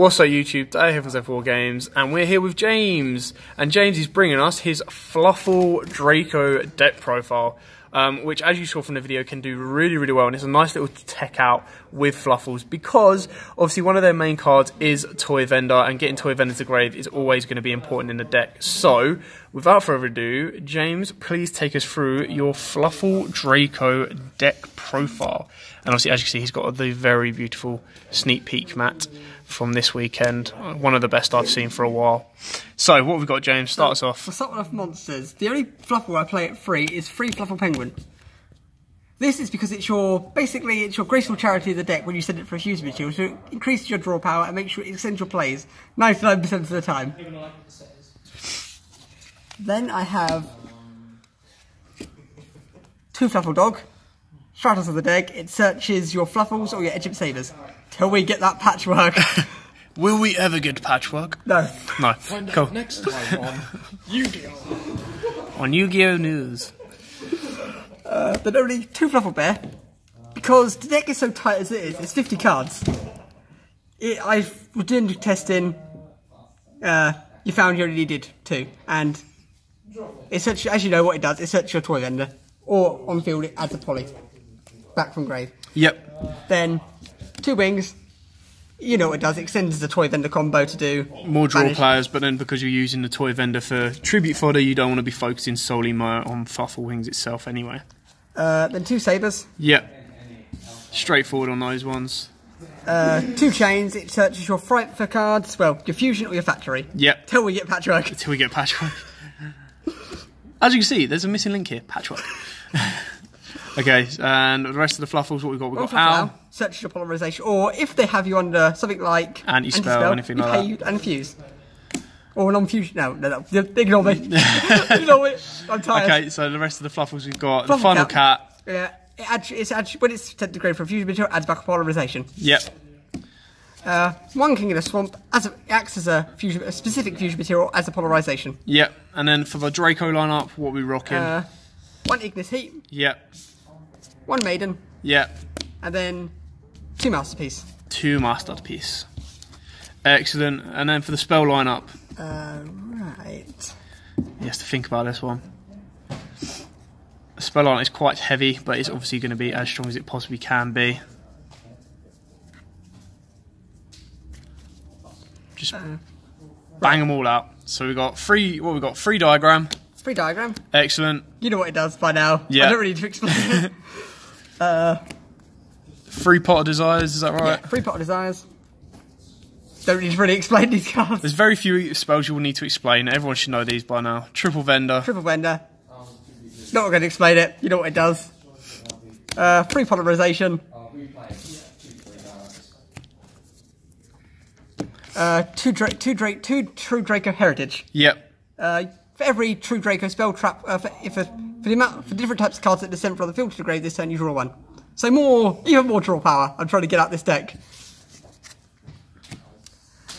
What's up YouTube, Dave here from Zephyr Games, and we're here with James. And James is bringing us his Fluffal Draco deck profile, which as you saw from the video can do really well, and it's a nice little tech out with Fluffals, because obviously one of their main cards is Toy Vendor, and getting Toy Vendor to grave is always going to be important in the deck. So, without further ado, James, please take us through your Fluffal Draco deck profile. And obviously, as you can see, he's got the very beautiful sneak peek mat from this weekend. One of the best I've seen for a while. So, what have we got, James? Start us off. For starting off monsters, the only Fluffal I play at free is free Fluffal Penguin. This is because it's your, basically, it's your graceful charity of the deck when you send it for a fusion material, so it increases your draw power and makes sure it extends your plays 99% of the time. Then I have two Fluffal Dog. Stratos of the deck, it searches your Fluffals or your Egypt Sabers till we get that patchwork. Will we ever get patchwork? No. No. Find Cool. out next time on YUGIOH. On YUGIOH News. Then only two Fluffal Bear, because the deck is so tight as it is, it's 50 cards. I was doing testing, you found you only needed two, and it searches, as you know what it does, it searches your Toy Vendor, or on field it adds a poly, back from grave. Yep. Then, two wings, you know what it does, it extends the Toy Vendor combo to do More draw banish. players, but then because you're using the Toy Vendor for tribute fodder, you don't want to be focusing solely on Fluffal Wings itself anyway. Then two Sabers. Yep. Straightforward on those ones. Two Chains, it searches your Fright for cards, well, your Fusion or your Factory. Yep. Till we get Patchwork. Till we get patchwork. As you can see, there's a missing link here. Patchwork. Okay, and the rest of the Fluffals, what we've got? We've got Owl. Searches your Polarization, or if they have you under something like Anti-spell, anything like that. You and Fuse. Or non-fusion. No, ignore me. Ignore me. I'm tired. Okay, so the rest of the Fluffals we've got the Final Cat. Yeah, when it's sent to grade for a fusion material, adds back a Polarization. Yep. One King in a Swamp it acts as a specific fusion material as a Polarization. Yep. And then for the Draco lineup, what are we rocking? One Ignis Heat. Yep. One Maiden. Yep. And then two Masterpiece. Two Masterpiece. Excellent. And then for the spell lineup. Right. He has to think about this one. The spell lineup is quite heavy, but it's obviously going to be as strong as it possibly can be. Just bang them all out. So we got three. What we got? Free diagram. Free diagram. Excellent. You know what it does by now. Yeah. I don't really need to explain it. Free pot of desires. Is that right? Yeah, free pot of desires. Don't need to really explain these cards. There's very few spells you will need to explain. Everyone should know these by now. Triple Vendor. Triple Vendor. Not going to explain it. You know what it does. Free Polarization. Two True Draco Heritage. Yep. For every True Draco spell trap, for different types of cards that descend from the field to the grave this turn, you draw one. So even more draw power. I'm trying to get out this deck.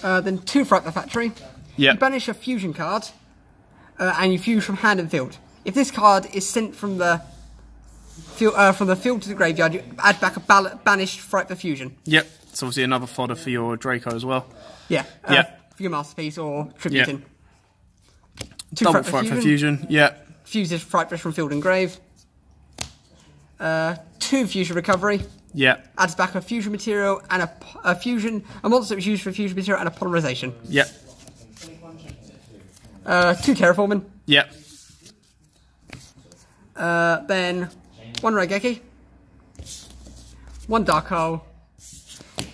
Then two Fright the Factory. Yep. You banish a fusion card, and you fuse from hand and field. If this card is sent from the field to the graveyard, you add back a banished Fright for Fusion. Yep. It's obviously another fodder for your Draco as well. Yeah. Yep. For your Masterpiece or Tributing. Yep. Two Double Fright for Fusion. Yep. Fuses Fright from field and grave. Two Fusion Recovery. Yep. Adds back a fusion material and a monster which is used for fusion material and a Polarization. Yep. Two Terraforming. Yep. Then one Raigeki. One Dark Hole.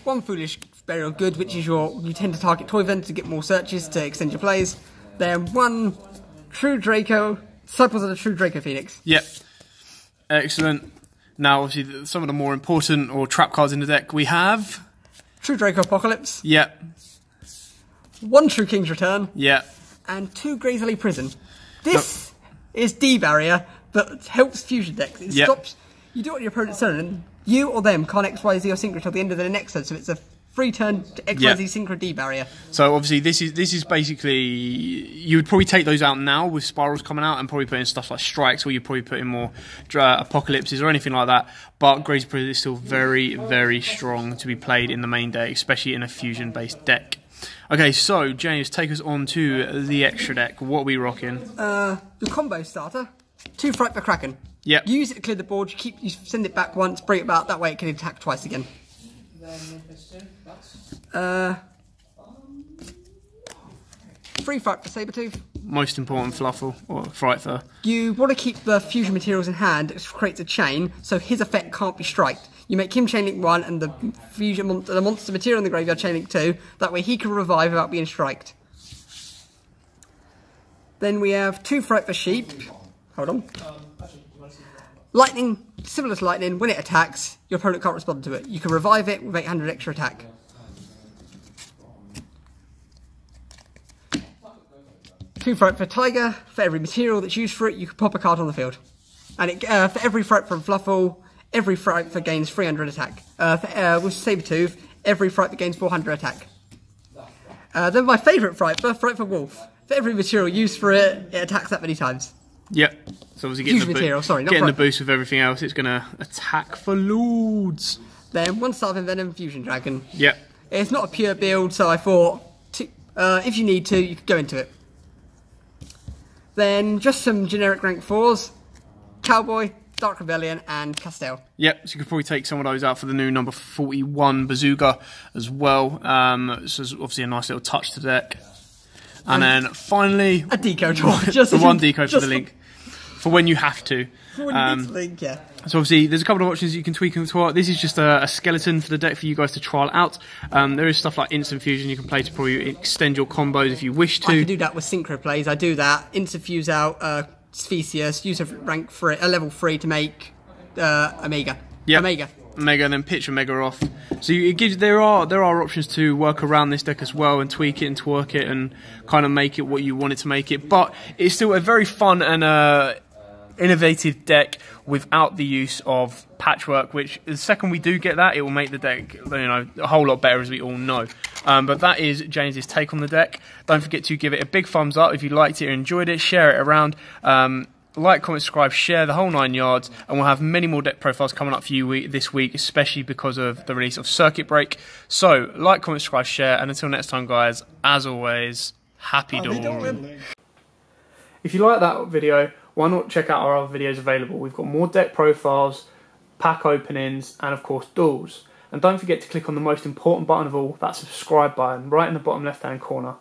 One Foolish Burial Good, which is you tend to target Toy Vendor to get more searches to extend your plays. Then one True Draco, Disciples of the True Draco Phoenix. Yep. Excellent. Now, obviously, some of the more important or trap cards in the deck we have. True Draco Apocalypse. Yep. One True King's Return. Yep. And two Graysley Prison. This is D-Barrier, but helps fusion decks. It stops, you do it on your opponent's turn, and you or them can't XYZ or synchro till the end of the next turn, so it's a free turn to XYZ synchro D-Barrier. So obviously this is basically, you would probably take those out now with Spirals coming out and probably put in stuff like Strikes, or you probably put in more Apocalypses or anything like that, but Gray's Prison is still very, very strong to be played in the main deck, especially in a fusion based deck. Okay, so James, take us on to the extra deck. What are we rocking? The combo starter, 2 Fright for Kraken. Yep. You use it to clear the board, you send it back once, bring it back, that way it can attack twice again. 3 Fright for Sabertooth. Most important Fluffal, or Fright for. You want to keep the fusion materials in hand, it creates a chain, so his effect can't be striked. You make him chain link 1 and the the monster material in the graveyard chain link 2, that way he can revive without being striked. Then we have 2 Fright for Sheep. Hold on. Lightning, similar to lightning, when it attacks, your opponent can't respond to it. You can revive it with 800 extra attack. 2 Fright for Tiger. For every material that's used for it, you can pop a card on the field. And it, for every Fright from Fluffal, every Fright for gains 300 attack. With Sabertooth, every Fright for gains 400 attack. Then my favourite Fright for Wolf. For every material used for it, it attacks that many times. Yep. So obviously getting, getting the boost with everything else, it's going to attack for loads. Then 1 Starving Venom Fusion Dragon. Yep. It's not a pure build, so I thought, if you need to, you could go into it. Then just some generic rank 4s. Cowboy, Dark Rebellion, and Castell. Yep, so you could probably take some of those out for the new number 41 Bazooka as well. So it's obviously a nice little touch to the deck. And then finally, a deco tool. Just the one deco for the link. For when you have to. For when you need to link, yeah. So obviously, there's a couple of options you can tweak and twirl. This is just a skeleton for the deck for you guys to trial out. There is stuff like Instant Fusion you can play to probably extend your combos if you wish to. I can do that with Synchro plays. I do that. Instant Fuse out Sphexius, use a rank for it, a level 3 to make Omega. Yep. Omega, and then pitch Omega off. So it gives there are options to work around this deck as well and tweak it and twerk it and kind of make it what you want it to make it. But it's still a very fun and innovative deck without the use of patchwork. Which the second we do get that, it will make the deck a whole lot better, as we all know. But that is James's take on the deck. Don't forget to give it a big thumbs up if you liked it or enjoyed it. Share it around. Like, comment, subscribe, share the whole 9 yards, and we'll have many more deck profiles coming up for you this week, especially because of the release of Circuit Break. So, like, comment, subscribe, share, and until next time, guys, as always, happy dueling. If you like that video, why not check out our other videos available? We've got more deck profiles, pack openings, and of course, duels. And don't forget to click on the most important button of all, that subscribe button, right in the bottom left-hand corner.